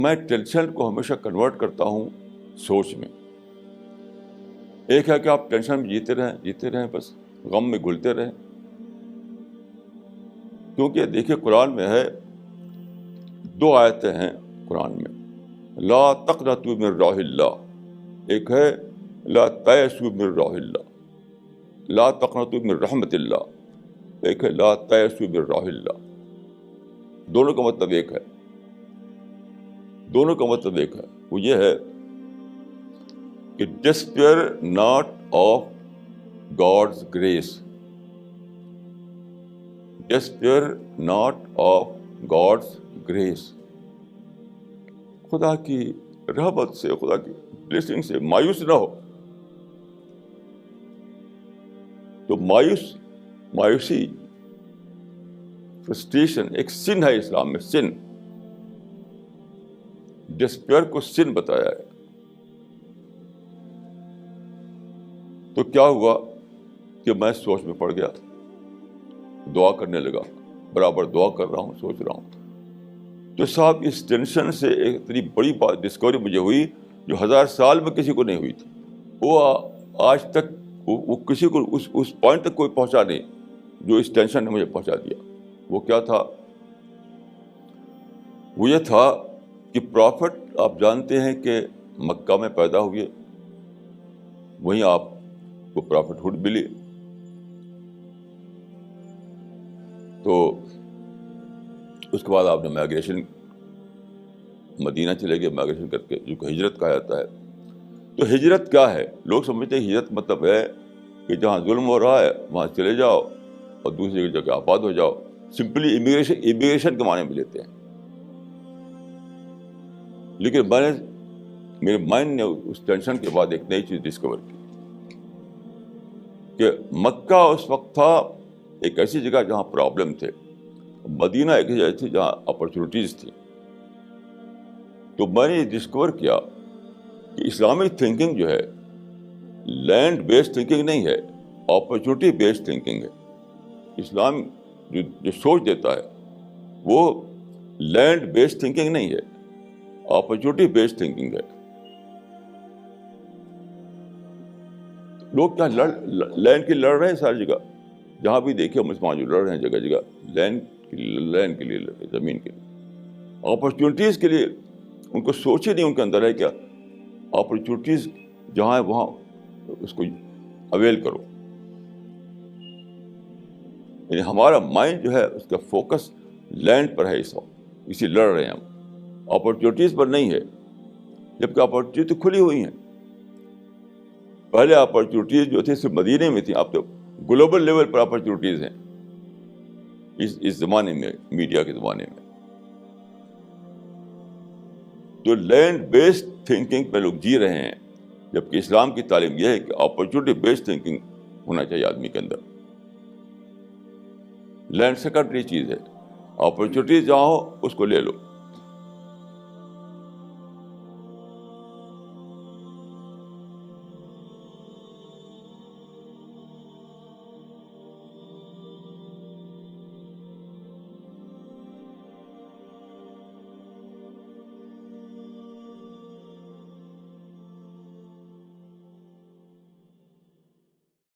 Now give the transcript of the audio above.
میں ٹینشن کو ہمیشہ کنورٹ کرتا ہوں سوچ میں. ایک ہے کہ آپ ٹینشن میں جیتے رہیں بس غم میں گھلتے رہیں. کیونکہ دیکھیے قرآن میں ہے 2 آیتیں ہیں قرآن میں, لا تقنطوا من رحمۃ اللہ. ایک ہے لا تیأسوا من رحمۃ اللہ, لا تقنطوا من رحمۃ اللہ. ایک ہے لا تیأسوا من رحمۃ اللہ. دونوں کا مطلب ایک ہے. وہ یہ ہے کہ despair not of God's grace. Despair not of God's grace. خدا کی رحمت سے, خدا کی بلیسنگ سے مایوس نہ ہو. تو مایوسی فرسٹریشن ایک سن ہے اسلام میں, سن. ڈسپیئر کو سن بتایا ہے. تو کیا ہوا کہ میں سوچ میں پڑ گیا, دعا کرنے لگا, برابر دعا کر رہا ہوں, سوچ رہا ہوں. تو صاحب اس ٹینشن سے ایک اتنی بڑی بات ڈسکوری مجھے ہوئی جو 1000 سال میں کسی کو نہیں ہوئی تھی. وہ آج تک وہ کسی کو اس پوائنٹ تک کوئی پہنچا نہیں جو اس ٹینشن نے مجھے پہنچا دیا. وہ کیا تھا؟ وہ یہ تھا کہ پرافٹ آپ جانتے ہیں کہ مکہ میں پیدا ہوئے, وہیں آپ کو پرافٹ ہوڈ ملی. تو اس کے بعد آپ نے مائگریشن مدینہ چلے گئے, مائگریشن کر کے, جو کہ ہجرت کہا جاتا ہے. تو ہجرت کیا ہے؟ لوگ سمجھتے ہیں ہجرت مطلب ہے کہ جہاں ظلم ہو رہا ہے وہاں چلے جاؤ اور دوسری جگہ آباد ہو جاؤ. سمپلی امیگریشن کے معنی میں لیتے ہیں. لیکن میرے مائنڈ نے اس ٹینشن کے بعد ایک نئی چیز ڈسکور کی کہ مکہ اس وقت تھا ایک ایسی جگہ جہاں پرابلم تھے, مدینہ ایک جگہ تھی جہاں اپرچونیٹیز تھی. تو میں نے ڈسکور کیا کہ اسلامک تھنکنگ جو ہے لینڈ بیسڈ تھنکنگ نہیں ہے, اپرچونیٹی بیسڈ تھنکنگ ہے. اسلام جو سوچ دیتا ہے وہ لینڈ بیسڈ تھنکنگ نہیں ہے, اپرچونیٹی بیسڈ تھنکنگ ہے. لوگ کیا لینڈ کے لڑ رہے ہیں ساری جگہ, جہاں بھی دیکھے مسلمان جو لڑ رہے ہیں جگہ جگہ لینڈ کے لیے لڑ رہے, زمین کے لیے, اپرچونیٹیز کے لیے. ان کو سوچ ہی نہیں ان کے اندر ہے کیا اپرچونیٹیز جہاں ہے وہاں اس کو اویل کرو. یعنی ہمارا مائنڈ جو ہے اس کا فوکس لینڈ پر ہے اس وقت, اسی لڑ رہے ہیں ہم, اپرچونیٹیز پر نہیں ہے. جبکہ اپرچونیٹی تو کھلی ہوئی ہیں. پہلے اپرچونیٹیز جو تھی صرف مدینے میں تھیں, اب تو گلوبل لیول پر اپرچونیٹیز ہیں اس زمانے میں, میڈیا کے زمانے میں. تو لینڈ بیسڈ تھنکنگ پہ لوگ جی رہے ہیں, جبکہ اسلام کی تعلیم یہ ہے کہ اپرچونیٹی بیسڈ تھنکنگ ہونا چاہیے آدمی کے اندر. لینڈ سیکنڈری چیز ہے, اپرچونیٹیز جہاں ہو اس کو لے لو.